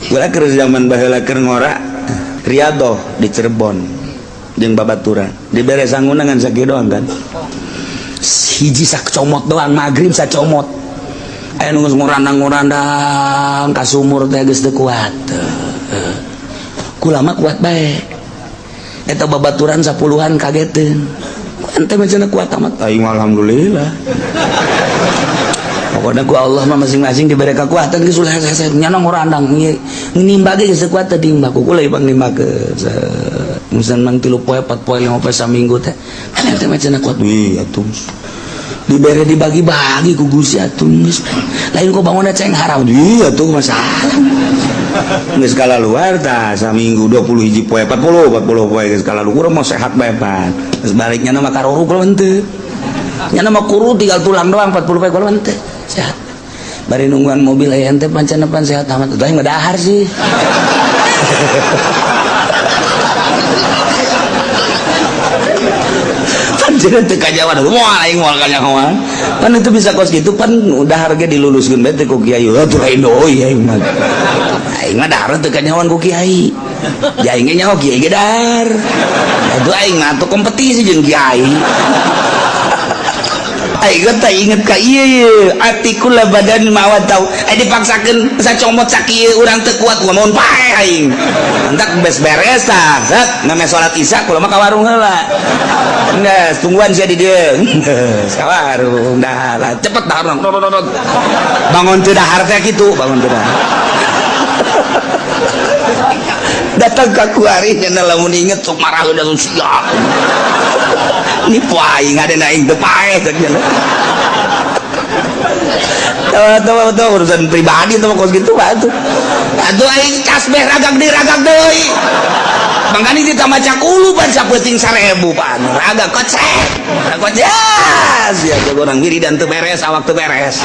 Gula keur zaman baheula keur ngora Riyadhah di Cirebon jeung babaturan dibere sangguna ngan sakieu doang kan hiji sakcomot doang magrib sacomot aya nu ngurandang-ngurandang ka sumur teh geus teu kuat kula mah kuat bae eta babaturan 10-an kageteun ente macana kuat amat aing alhamdulillah pokoknya ku Allah mah masing-masing diberi kekuatan geus ulah hese nyana ngurandang nimba ge geus kuat teh nimba ku kula ipang nimba ke musan mang 3 poe 4 poe 5 poe saminggu teh kan ente macana kuat wi atuh dibere dibagi-bagi ku Gusti atuh lain ku bangunna ceng haram wi atuh masalah geus skala luar tah saminggu 20 hiji poe 40 poe geus skala luar mah sehat bae pan geus baliknya mah karuruk kalau henteu nyana mah kuru tinggal tulang doang 40 poe kalau henteu sehat bari nungguan mobil aya ente pancana pan sehat amat tah ngadahar sih pancana teu kajawan moal aing moal kanyahoan pan itu bisa kos kitu pan dahar ge diluluskeun bae teh ku kiai atuh lain deui aing mah aing mah dahar teu kanyahoan ku kiai aing ge nyaho kiai ge dahar atuh aing mah atuh kompetisi jeung kiai aing teh inget ka ieu atikul badan mawat tau dipaksakeun sacomot sakieu urang teu kuat ngomong pae aing entak beres tah zat ngame salat isya kula mah ka warung heula geus tungguan sia di dieu ka warung dah cepet dahar bangun teu dahar teh kitu bangun teu dahar datang ka kuari cenah lamun inget sok marah udah siap ini aing ada aing teu pae cenah tahu urusan pribadi tuh kos gitu atuh aing kasbeh ragag deui mangkani ditamaca kulu pan sapeuting 1000 pan ragag kocek ya orang wiridan teu beres awak teu beres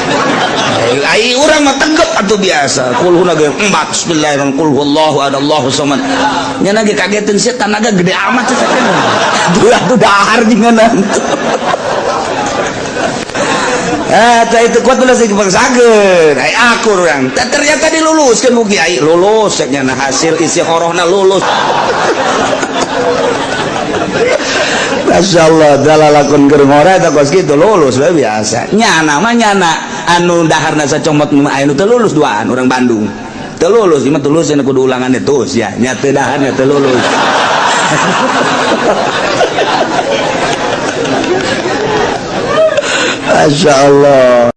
ai urang mah tegep atuh biasa kuluna ge 4 bismillahirrahmanirrahim qul huwallahu ahad Allahu samad nyana ge kageteun sia tanaga gede amat cenah atuh dahar jinganan tah itu kuat ulah sing dipaksakeun ai akur urang ternyata diluluskeun ku kiai lulus nya hasil isi horohna lulus masyaallah dalalakun keur ngora eta kos kitu lulus we biasa nyana mah nyana anu daharna sacomot mah anu teu lulus duaan urang Bandung teu lulus ieu mah teu lulus anu kudu ulangan itu sia nya teu dahar nya teu lulus Masya Allah.